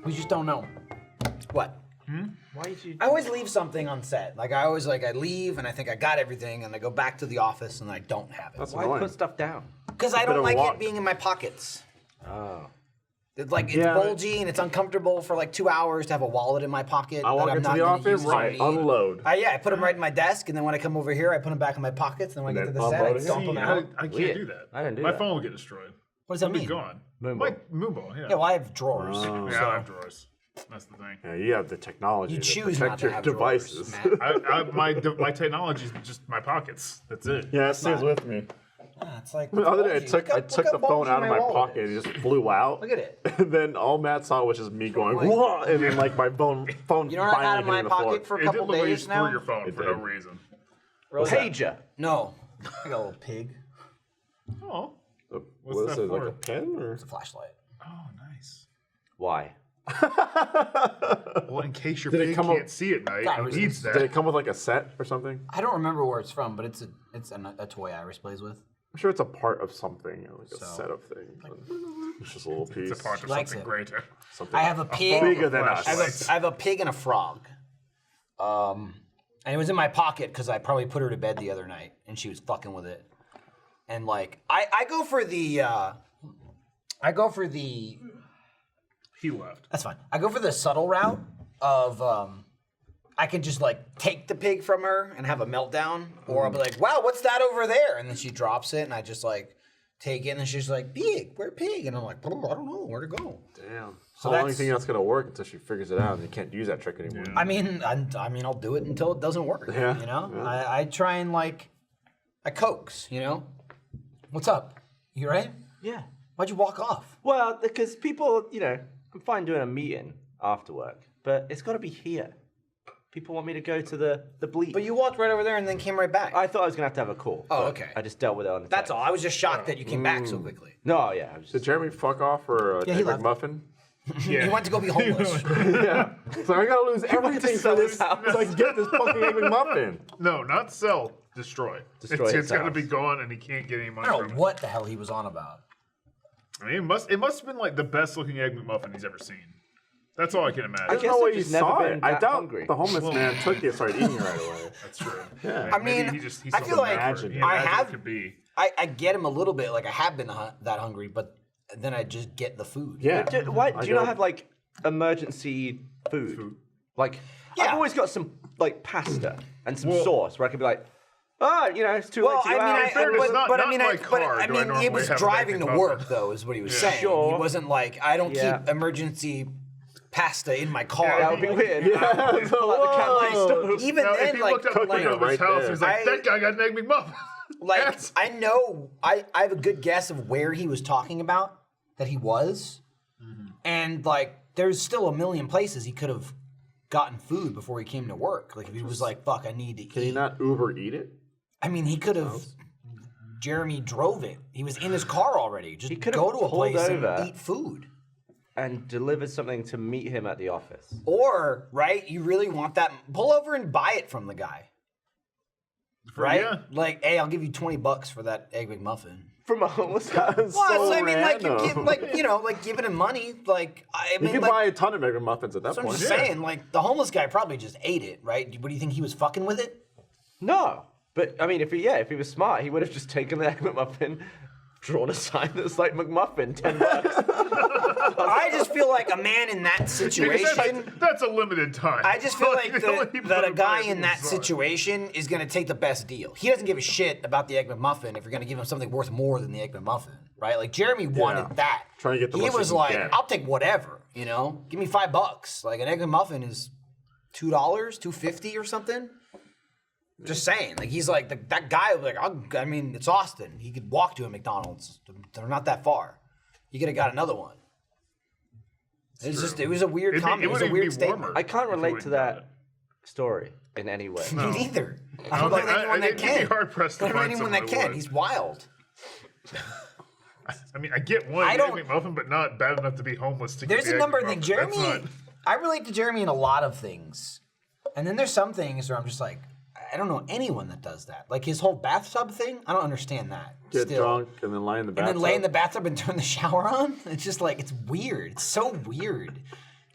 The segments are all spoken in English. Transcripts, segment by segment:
We just don't know. What? Why did you? I always leave something on set. Like I leave and I think I got everything, and I go back to the office and I don't have it. That's Why annoying. put stuff down? Because I bit don't of like luck. it being in my pockets. Oh. It's like it's Yeah. bulgy and it's uncomfortable for like 2 hours to have a wallet in my pocket. I that walk I'm into not the gonna office, use I to eat. unload. Yeah, I put them right in my desk, and then when I come over here, I put them back in my pockets. And then when I And get to then the set, I unload it. dump See, them out. I can't Weird. do that. I didn't do My that. phone will get destroyed. What does that It'll be mean? gone. Moonball. My Moonball, yeah. Yeah, well, I have drawers. Oh. Yeah, I have drawers. That's the thing. Yeah, you have the technology You to choose not protect to your have devices. drawers, Matt. My technology is just my pockets. That's it. Yeah, it stays with me. Yeah, it's like The other day, bulgy. I took the phone out of my wallet pocket and is. it just flew out. Look at it. And then all Matt saw was just me going, "Whoa!" And then like my phone You know what I've had in finally my hitting the floor. pocket for a It did couple look like you days just now? threw your phone It for no did. reason. Pager. No, I got a little pig. Oh, What is that it, like for? a pen or? It's a flashlight. oh, nice. Why? Well, in case your Did it pig come can't up- see at night, God, it it was- needs that. Did it come with like a set or something? I don't remember where it's from, but it's a toy Iris plays with. I'm sure it's a part of something, like a So- set of things. It's just a little piece. It's a part of likes something it. greater. Something I have a pig. bigger than us. flashlight. I have a pig and a frog. And it was in my pocket because I probably put her to bed the other night and she was fucking with it. And like I go for the He left. that's fine. I go for the subtle route of I can just like take the pig from her and have a meltdown, or I'll be like, wow, what's that over there? And then she drops it and I just like take it and she's like, pig, where pig? And I'm like, oh, I don't know where to go. Damn. So So the only that's- thing that's gonna work until she figures it out and you can't use that trick anymore. I mean, I'll do it until it doesn't work. Yeah, You know, yeah. I try and like, I coax. You know, what's up? You right? Yeah. Why'd you walk off? Well, because people, I'm fine doing a meeting after work, but it's got to be here. People want me to go to the bleep. But you walked right over there and then came right back. I thought I was gonna have to have a call. Oh, but okay. I just dealt with it on the That's text. all. I was just shocked that you came back so quickly. No, yeah. I was Did just, Jeremy fuck off for a Yeah, he Egg left. McMuffin? Yeah. He went to go be homeless. Yeah. So I gotta lose everything sell for his this house. so I can get this fucking Egg McMuffin. No, not sell. Destroy. Destroy It's his got to house. be gone, and he can't get any money I don't from know it. what the hell he was on about. I mean, it must have been like the best looking Egg McMuffin he's ever seen. That's all I can I imagine. don't guess know I've where you just never saw been it. I that doubt hungry. the homeless man took it and started eating it right away. That's true. Yeah. I Maybe mean, he just, he I saw feel the like magic. He I imagined have- it could be. I get him a little bit. Like I have been that hungry, but then I just get the food. Yeah. Why do you go- not have like emergency food? Like Yeah. I've always got some like pasta and some Well- sauce where I could be like, it's too Well, late to I go mean, out. I, fairness, but, not- but I not mean, in my I, but car I do I mean, normally it was have an driving Egg to McMuffin. work though, is what he was saying. Sure. He wasn't like, I don't Yeah. keep emergency pasta in my car. That would be weird. Yeah. Pull out the calorie Whoa. stove. Even Now, then, if he like, looked up at like, the window of his right house, there. he's like, I- that guy got an Egg McMuffin. like That's- I know, I have a good guess of where he was talking about that he was, and like, there's still a million places he could have gotten food before he came to work. Like if he was like, fuck, I need to Can eat. he not Uber eat it? I mean, he could have. Jeremy drove it. He was in his car already. Just He could have go to a pulled place over. and eat food. And delivered something to meet him at the office. Or, right, you really want that, pull over and buy it from the guy. Right? Yeah. Like, hey, I'll give you $20 for that Egg McMuffin. From a homeless guy. That's Well, so I mean, like, random. like giving him money. Like, I You mean, can like, buy a ton of Egg McMuffins at that that's what I'm point. just saying. Like, the homeless guy probably just ate it, right? What do you think he was fucking with it? No. But I mean, if he was smart, he would have just taken the Egg McMuffin, drawn a sign that's like McMuffin, $10. I just feel like a man in that situation. That's a limited time. I just feel like The only people that a who buy guy it in that are- situation is going to take the best deal. He doesn't give a shit about the Egg McMuffin if you're going to give him something worth more than the Egg McMuffin, right? Like Jeremy wanted that. Trying to get the He most he was can like, get. I'll take whatever, you know? Give me $5. Like an Egg McMuffin is $2, $2.50 or something. Just saying. Like he's like that guy. Like I mean, it's Austin. He could walk to a McDonald's. They're not that far. He could have got another one. It's just it was a weird comment. It was a wouldn't weird be statement. warmer I can't if you relate wouldn't to got that story in any way. Me neither. I don't don't know think- anyone that you'd be can. hard-pressed to I don't know find anyone someone that that can. would. He's wild. I mean, I get one I Egg don't- McMuffin, but not bad enough to be homeless to There's get a the number Egg of things. McMuffin. That's Jeremy, not- I relate to Jeremy in a lot of things. And then there's some things where I'm just like, I don't know anyone that does that. Like his whole bathtub thing, I don't understand that. Get still. drunk and then lie in the And bathtub. then lay in the bathtub and turn the shower on. It's just like, it's weird. It's so weird.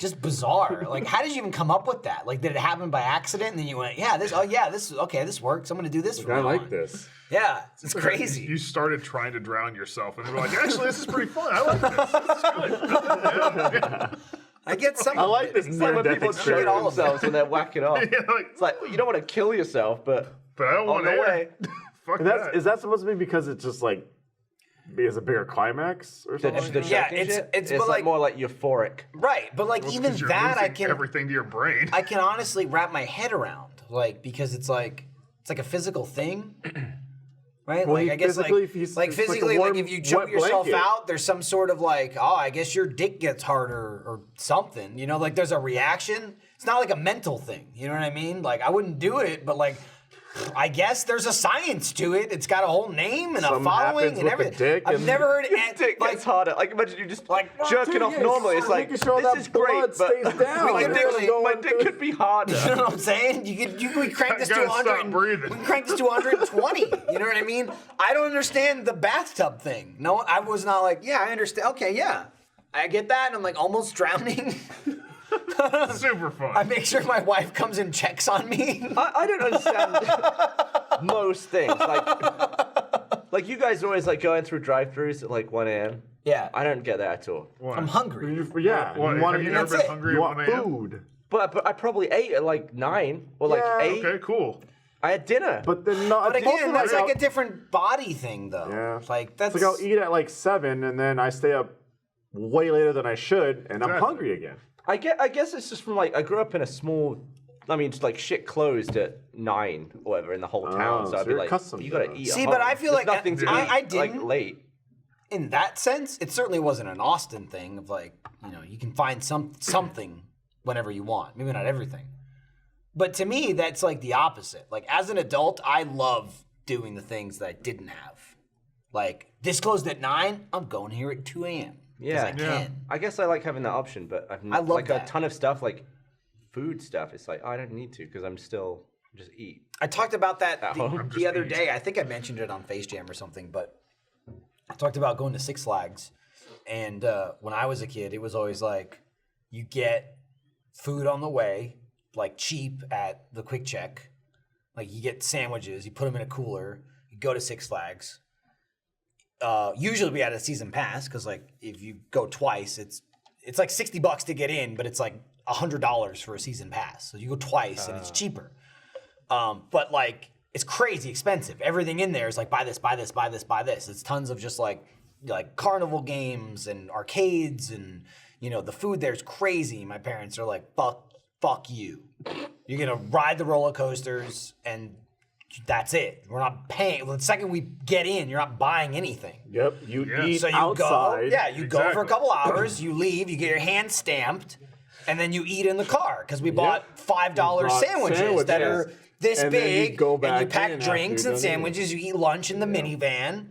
just bizarre. Like, how did you even come up with that? Like, did it happen by accident? And then you went, this works. I'm gonna do this. From I now like on. this. Yeah, it's crazy. You started trying to drown yourself, and they were like, "Actually, this is pretty fun. I like this. This is good." Yeah. I get some. I like this It's like when near-death people experience. shoot all themselves when they're whacking off. Yeah, like, It's like, you don't want to kill yourself, but but I don't on want the to. way. Fuck And that. is that supposed to be because it's just like because a bigger climax or The, something? the like that? Yeah, shaking it's- shit, it's- it's but like like- more like euphoric. Right, but like Well, even 'cause you're that, I losing can everything to your brain. I can honestly wrap my head around, like because it's like a physical thing, right? Well, like he I guess physically- like he's- like it's like a physically, warm, like if you choke wet yourself blanket. out, there's some sort of like, oh, I guess your dick gets harder or something, you know? Like there's a reaction. It's not like a mental thing, you know what I mean? Like I wouldn't do it, but like. I guess there's a science to it. It's got a whole name and a Something following happens and with the everything. dick I've and- never heard Your it dick like gets harder. Like imagine you just Like, jerking off normally. It's like, making sure this that is great, blood but stays down. We can It's literally- going my dick through- could be harder. You know what I'm saying? We crank this to Gotta stop 100. breathing. We can crank this to 120. You know what I mean? I don't understand the bathtub thing. No, I was not like, yeah, I understand. Okay, yeah, I get that. And I'm like almost drowning. Super fun. I make sure my wife comes and checks on me. I don't understand most things. Like you guys are always like going through drive-throughs at like 1 a.m. Yeah, I don't get that at all. What? I'm hungry. Yeah, What, you want have you to never that's been it. hungry you at want 1 a.m.? food, But I probably ate at like 9 or like Yeah, 8. Okay, cool. I had dinner. but then not. But it's also again, that's I'll- like a different body thing, though. Yeah. Like that's It's like I'll eat at like 7, and then I stay up way later than I should, and I'm Exactly. hungry again. I guess it's just from like I grew up in a small. I mean, just like shit closed at 9 or whatever in the whole town. Oh, So I'd so be you're like, accustomed you to gotta that. eat. See, at but home. I feel There's like nothing to I eat didn't- like late. in that sense, it certainly wasn't an Austin thing of like, you know, you can find something whenever you want. Maybe not everything. But to me, that's like the opposite. Like as an adult, I love doing the things that I didn't have. Like this closed at 9, I'm going here at 2 a.m. Yeah. I can. I guess I like having that option, but I've I love like that. a ton of stuff like food stuff. It's like I don't need to because I'm still just eat. I talked about that At home. the other day. I think I mentioned it on Face Jam or something, but I talked about going to Six Flags. And when I was a kid, it was always like you get food on the way, like cheap at the Quick Check. Like you get sandwiches, you put them in a cooler, you go to Six Flags. Usually we had a season pass because like if you go twice, it's like $60 to get in, but it's like $100 for a season pass. So you go twice and it's cheaper. But like it's crazy expensive. Everything in there is like buy this, buy this, buy this, buy this. It's tons of just like carnival games and arcades and you know the food there's crazy. My parents are like fuck you. You're gonna ride the roller coasters and that's it. We're not paying. The second we get in, you're not buying anything. Yep, you Yeah. eat So you outside. go, yeah, you go for a Exactly. couple hours, you leave, you get your hand stamped, and then you eat in the car because we bought $5 bought sandwiches that are this And then you big, go and you back pack in after drinks you're and done eating. sandwiches. You eat lunch in the minivan,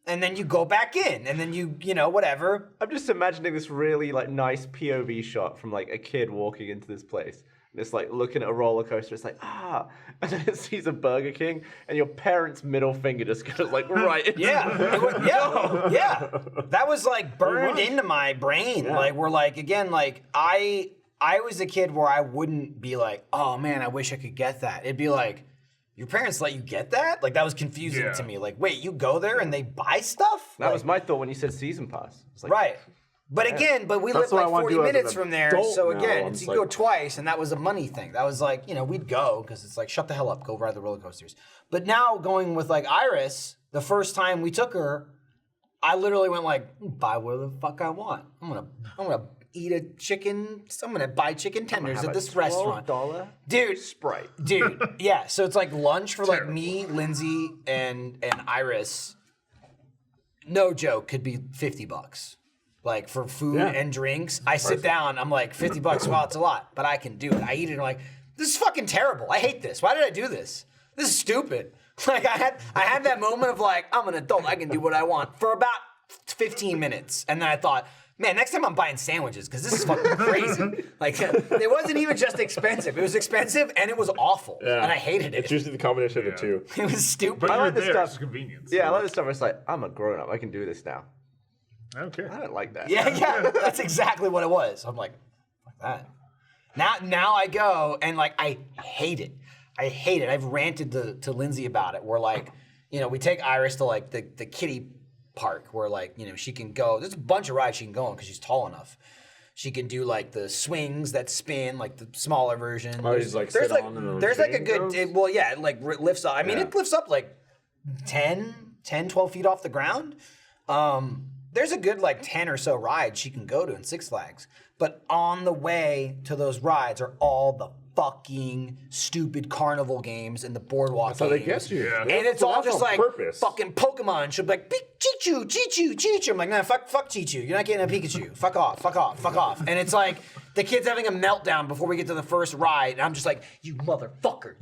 and then you go back in, and then you know whatever. I'm just imagining this really like nice POV shot from like a kid walking into this place. And it's like looking at a roller coaster. It's like and then it sees a Burger King, and your parents' middle finger just goes like right. into Yeah, yeah. That was like burned into my brain. Like we're like again, like I was a kid where I wouldn't be like, oh man, I wish I could get that. It'd be like, your parents let you get that? Like that was confusing Yeah. to me. Like, wait, you go there and they buy stuff? That Like, was my thought when you said season pass. It's like, right. But again, we That's live what I like wanna 40 do as an minutes from there. So adult now. again, I'm it's, you like- go twice, and that was a money thing. That was like, you know, we'd go because it's like, shut the hell up, go ride the roller coasters. But now going with like Iris, the first time we took her, I literally went like, buy whatever the fuck I want. I'm gonna eat a chicken. I'm gonna buy chicken tenders have at a this restaurant, $12 dude. Sprite. Dude, yeah. So it's like lunch for like Terrible. me, Lindsay, and Iris. No joke, could be $50. Like for food Yeah. and drinks. I sit down, I'm like, $50, well, it's a lot, but I can do it. I eat it, and I'm like, this is fucking terrible. I hate this. Why did I do this? This is stupid. Like I had that moment of like, I'm an adult, I can do what I want for about 15 minutes. And then I thought, man, next time I'm buying sandwiches, because this is fucking crazy. Like it wasn't even just expensive. It was expensive and it was awful. Yeah. And I hated It's it. usually the combination of the two. It was stupid. But I you're like this there. stuff. It's convenience. Yeah, I like this stuff. Where it's like I'm a grown up. I can do this now. Okay. I don't like that. Yeah, that's exactly what it was. I'm like, fuck that. Now I go and like I hate it. I hate it. I've ranted to Lindsay about it. Where like, you know, we take Iris to like the kiddie park where like, you know, she can go. There's a bunch of rides she can go on because she's tall enough. She can do like the swings that spin, like the smaller version. Oh, he's like sit on and there's like a chain good, goes? it like lifts up. I mean, it lifts up like 10, 12 feet off the ground. There's a good like 10 or so rides she can go to in Six Flags. But on the way to those rides are all the fucking stupid carnival games and the boardwalk That's how they games. get you. Yeah. And it's So all that's just on like purpose. fucking Pokemon. She'll be like, Chichu, Chichu, Chichu. I'm like, nah, fuck Chichu. You're not getting a Pikachu. Fuck off, fuck off, fuck off. And it's like, the kid's having a meltdown before we get to the first ride. And I'm just like, you motherfucker.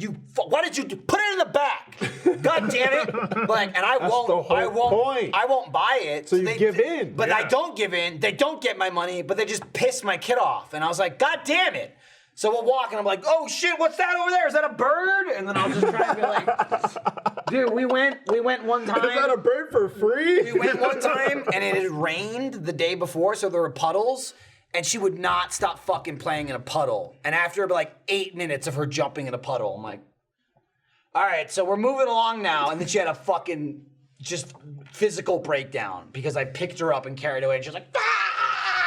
Why did you put it in the back? God damn it. Like, and I the whole point. I won't buy it. So you give in. But I Yeah. don't give in. They don't get my money, but they just piss my kid off. And I was like, God damn it. So we'll walk and I'm like, oh shit, what's that over there? Is that a bird? And then I'll just try and be like, dude, we went one time. Is that a bird for free? We went one time and it had rained the day before, so there were puddles, and she would not stop fucking playing in a puddle. And after like 8 minutes of her jumping in a puddle, I'm like, all right, so we're moving along now. And then she had a fucking just physical breakdown because I picked her up and carried her away, and she's like, ah!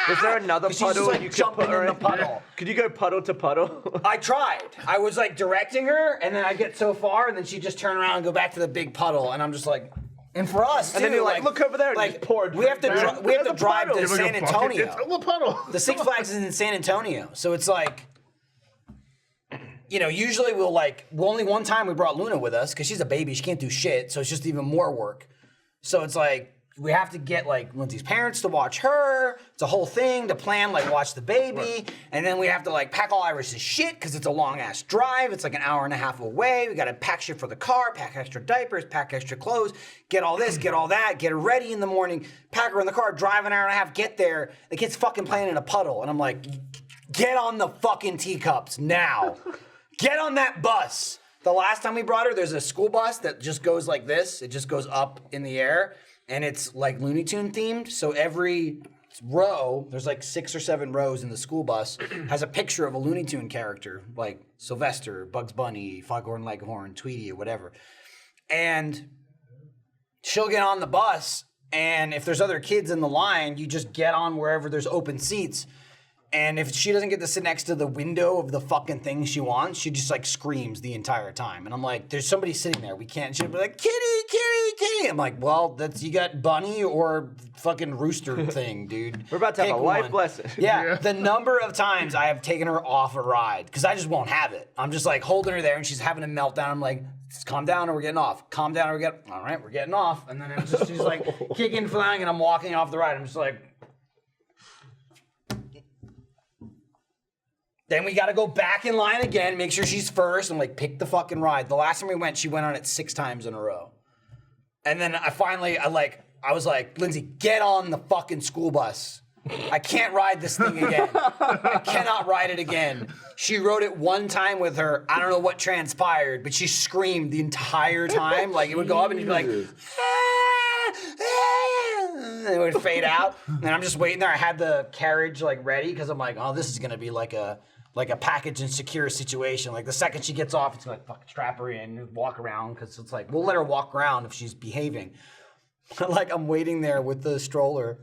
Was there another 'Cause she's just, puddle like, you could jumping put her in the puddle. Could you go puddle to puddle? I tried. I was like directing her, and then I get so far, and then she just turn around and go back to the big puddle, and I'm just like, and for us, And then too, you're like, "Look over there," and Like just pour a we have to drink back. we have to There's a drive puddle. to Give her San a bucket. Antonio. It's a little puddle. The Six Flags is in San Antonio, so it's like, you know, usually we'll only one time we brought Luna with us because she's a baby, she can't do shit, so it's just even more work. So it's like we have to get like Lindsay's parents to watch her. It's a whole thing to plan, like watch the baby, and then we have to like pack all Iris's shit because it's a long ass drive. It's like an hour and a half away. We got to pack shit for the car, pack extra diapers, pack extra clothes, get all this, get all that, get her ready in the morning, pack her in the car, drive an hour and a half, get there. The kid's fucking playing in a puddle, and I'm like, get on the fucking teacups now. Get on that bus. The last time we brought her, there's a school bus that just goes like this. It just goes up in the air, and it's like Looney Tune themed. So every row, there's like 6 or 7 rows in the school bus, has a picture of a Looney Tune character, like Sylvester, Bugs Bunny, Foghorn Leghorn, Tweety, or whatever. And she'll get on the bus, and if there's other kids in the line, you just get on wherever there's open seats. And if she doesn't get to sit next to the window of the fucking thing she wants, she just like screams the entire time. And I'm like, there's somebody sitting there. We can't. She'll be like, kitty, kitty, kitty. I'm like, well, that's you got bunny or fucking rooster thing, dude. We're about to have Pick a life one. lesson. Yeah, the number of times I have taken her off a ride because I just won't have it. I'm just like holding her there and she's having a meltdown. I'm like, just calm down or we're getting off. Calm down or we're getting. All right, we're getting off. And then it's just she's like kicking, flying, and I'm walking off the ride. I'm just like. Then we got to go back in line again, make sure she's first, and like pick the fucking ride. The last time we went, she went on it 6 times in a row. And then I was like, Lindsay, get on the fucking school bus. I can't ride this thing again. I cannot ride it again. She rode it one time with her. I don't know what transpired, but she screamed the entire time. Like it would go up and you'd be like, and it would fade out. And I'm just waiting there. I had the carriage like ready because I'm like, oh, this is gonna be like a package insecure situation. Like the second she gets off, it's like fucking strap her in and walk around because it's like we'll let her walk around if she's behaving. But like I'm waiting there with the stroller,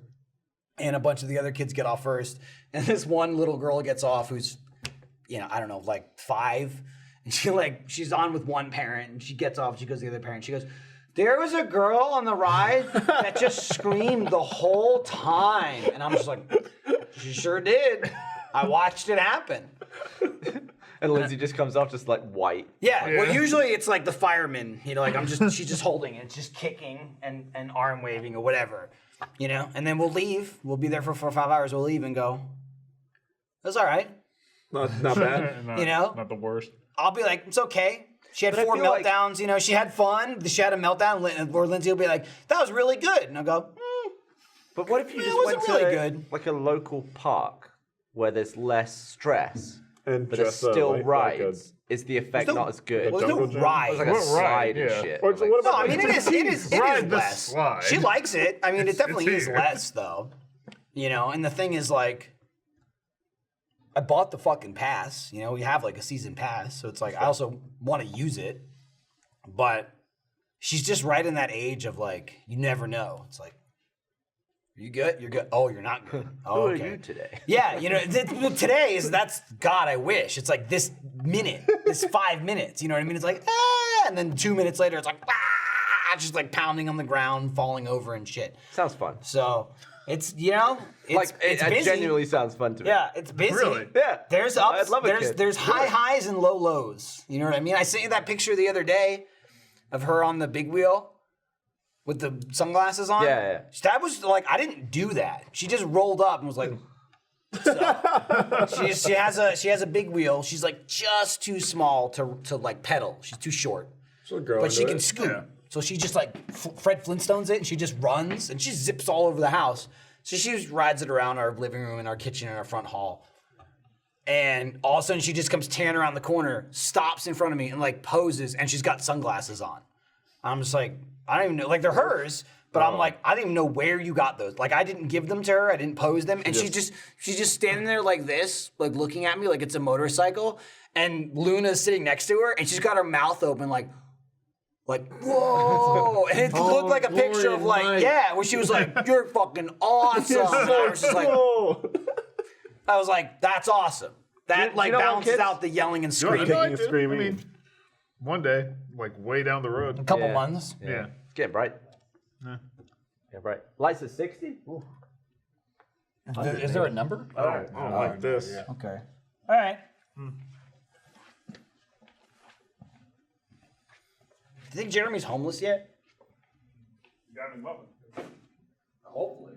and a bunch of the other kids get off first, and this one little girl gets off who's, you know, I don't know, like 5, and she's on with one parent, and she gets off. She goes to the other parent. She goes, there was a girl on the ride that just screamed the whole time, and I'm just like, she sure did. I watched it happen. And Lindsay just comes off just like white. Yeah, well, usually it's like the fireman, you know, like she's just holding it, just kicking and arm waving or whatever, you know, and then we'll leave. We'll be there for 4 or 5 hours. We'll leave and go, that's all right. Not bad. Not, You know? Not the worst. I'll be like, it's okay. She had But I 4 feel like- meltdowns, you know, she had fun. She had a meltdown, or Lindsay will be like, that was really good. And I'll go, But what if you It just wasn't went really to good. like a local park where there's less stress, And but it's just a, still like a- rides? Is the effect no- not as good? well, jungle there's no gym? ride. It's like a What slide ride? and Yeah. shit. Or Like- what about No, I mean, it is Ride the less. slide. She likes it. I mean, it definitely It's is here. less, though. You know, and the thing is, like, I bought the fucking pass. You know, we have like a season pass, so it's like I also want to use it. But she's just right in that age of like you never know. It's like, are you good? You're good. Oh, you're not good. Oh, Who okay. are you today? Yeah, you know, today that's God. I wish it's like this minute, this 5 minutes. You know what I mean? It's like and then 2 minutes later, it's like just like pounding on the ground, falling over and shit. Sounds fun. So it's it's it busy. genuinely sounds fun to me. Yeah, it's busy. Really? Yeah. There's ups. I'd love a kid. There's high highs and low lows. You know what I mean? I sent you that picture the other day of her on the big wheel with the sunglasses on. Yeah. That was like I didn't do that. She just rolled up and was like. So, she has a big wheel. She's like just too small to like pedal. She's too short. She'll grow But she into can it. scoot. Yeah. So she just like Fred Flintstones it and she just runs and she zips all over the house. So she just rides it around our living room and our kitchen and our front hall. And all of a sudden she just comes tearing around the corner, stops in front of me and like poses and she's got sunglasses on. I'm just like, I don't even know, like they're hers, but I'm like, I didn't even know where you got those. Like I didn't give them to her, I didn't pose them. And she's just standing there like this, like looking at me like it's a motorcycle. And Luna's sitting next to her and she's got her mouth open like whoa, and it looked like a picture glory of like, and light. yeah, where she was like, you're fucking awesome. And I was just like, I was like, that's awesome. That You like don't want balances kids? out the yelling and You know what I'd screaming. like and to? screaming. I mean, one day, like way down the road. A couple Yeah. months. Yeah. It's getting bright. Yeah. Yeah, bright. Lights at 60? Ooh. Is there a number? Oh, like this. Okay. All right. Do you think Jeremy's homeless yet? Got him muffin. Hopefully.